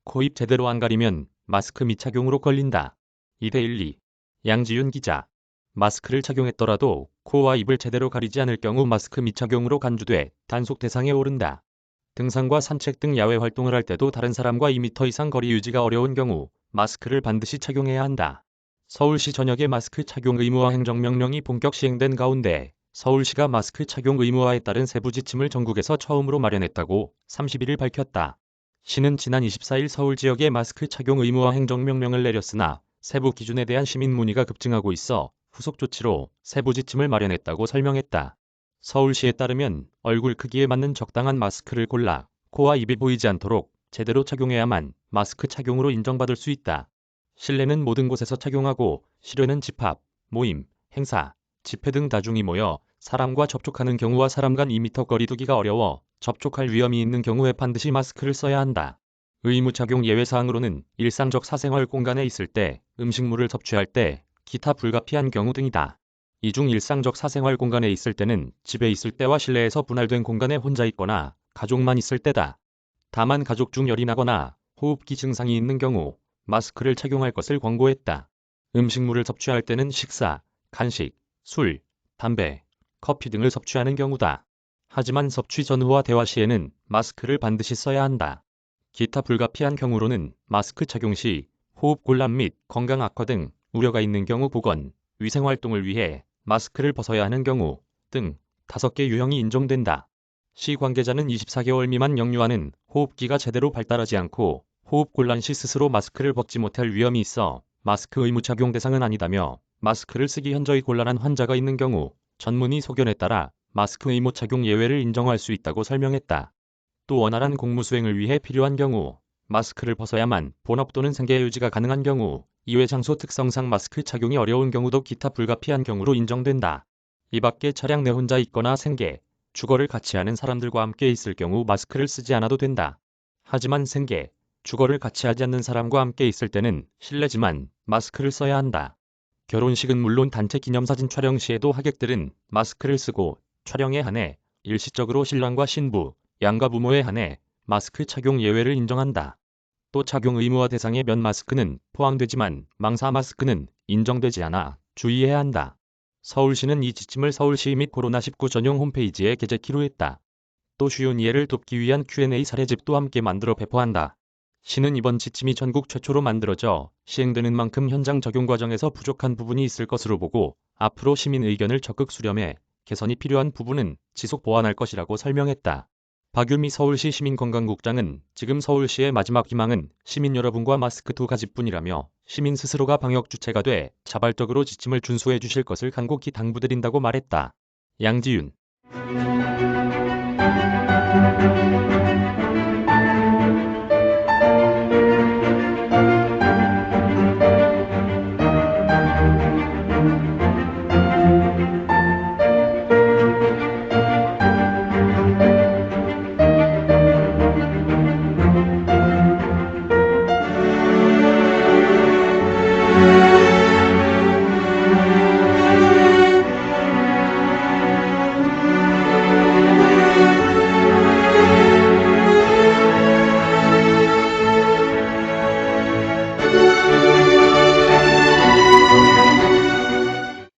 코, 입 제대로 안 가리면 마스크 미착용으로 걸린다. 이데일리 양지윤 기자. 마스크를 착용했더라도 코와 입을 제대로 가리지 않을 경우 마스크 미착용으로 간주돼 단속 대상에 오른다. 등산과 산책 등 야외 활동을 할 때도 다른 사람과 2m 이상 거리 유지가 어려운 경우 마스크를 반드시 착용해야 한다. 서울시 전역에 마스크 착용 의무화 행정명령이 본격 시행된 가운데 서울시가 마스크 착용 의무화에 따른 세부 지침을 전국에서 처음으로 마련했다고 31일 밝혔다. 시는 지난 24일 서울 지역에 마스크 착용 의무화 행정명령을 내렸으나 세부 기준에 대한 시민 문의가 급증하고 있어 후속 조치로 세부 지침을 마련했다고 설명했다. 서울시에 따르면 얼굴 크기에 맞는 적당한 마스크를 골라 코와 입이 보이지 않도록 제대로 착용해야만 마스크 착용으로 인정받을 수 있다. 실내는 모든 곳에서 착용하고 실외는 집합, 모임, 행사, 집회 등 다중이 모여 사람과 접촉하는 경우와 사람 간 2m 거리 두기가 어려워 접촉할 위험이 있는 경우에 반드시 마스크를 써야 한다. 의무 착용 예외사항으로는 일상적 사생활 공간에 있을 때, 음식물을 섭취할 때, 기타 불가피한 경우 등이다. 이 중 일상적 사생활 공간에 있을 때는 집에 있을 때와 실내에서 분할된 공간에 혼자 있거나 가족만 있을 때다. 다만 가족 중 열이 나거나 호흡기 증상이 있는 경우 마스크를 착용할 것을 권고했다. 음식물을 섭취할 때는 식사, 간식, 술, 담배, 커피 등을 섭취하는 경우다. 하지만 섭취 전후와 대화 시에는 마스크를 반드시 써야 한다. 기타 불가피한 경우로는 마스크 착용 시 호흡 곤란 및 건강 악화 등 우려가 있는 경우 보건, 위생 활동을 위해 마스크를 벗어야 하는 경우 등 5개 유형이 인정된다. 시 관계자는 24개월 미만 영유아는 호흡기가 제대로 발달하지 않고 호흡 곤란 시 스스로 마스크를 벗지 못할 위험이 있어 마스크 의무 착용 대상은 아니다며 마스크를 쓰기 현저히 곤란한 환자가 있는 경우 전문의 소견에 따라 마스크 의무 착용 예외를 인정할 수 있다고 설명했다. 또 원활한 공무 수행을 위해 필요한 경우 마스크를 벗어야만 본업 또는 생계 유지가 가능한 경우 이외 장소 특성상 마스크 착용이 어려운 경우도 기타 불가피한 경우로 인정된다. 이 밖에 차량 내 혼자 있거나 생계, 주거를 같이 하는 사람들과 함께 있을 경우 마스크를 쓰지 않아도 된다. 하지만 생계, 주거를 같이 하지 않는 사람과 함께 있을 때는 실내지만 마스크를 써야 한다. 결혼식은 물론 단체 기념사진 촬영 시에도 하객들은 마스크를 쓰고 촬영에 한해 일시적으로 신랑과 신부, 양가 부모에 한해 마스크 착용 예외를 인정한다. 또 착용 의무화 대상에 면 마스크는 포함되지만 망사 마스크는 인정되지 않아 주의해야 한다. 서울시는 이 지침을 서울시 및 코로나19 전용 홈페이지에 게재키로 했다. 또 쉬운 이해를 돕기 위한 Q&A 사례집도 함께 만들어 배포한다. 시는 이번 지침이 전국 최초로 만들어져 시행되는 만큼 현장 적용 과정에서 부족한 부분이 있을 것으로 보고 앞으로 시민 의견을 적극 수렴해 개선이 필요한 부분은 지속 보완할 것이라고 설명했다. 박유미 서울시 시민건강국장은 지금 서울시의 마지막 희망은 시민 여러분과 마스크 2가지뿐이라며 시민 스스로가 방역 주체가 돼 자발적으로 지침을 준수해 주실 것을 간곡히 당부드린다고 말했다. 양지윤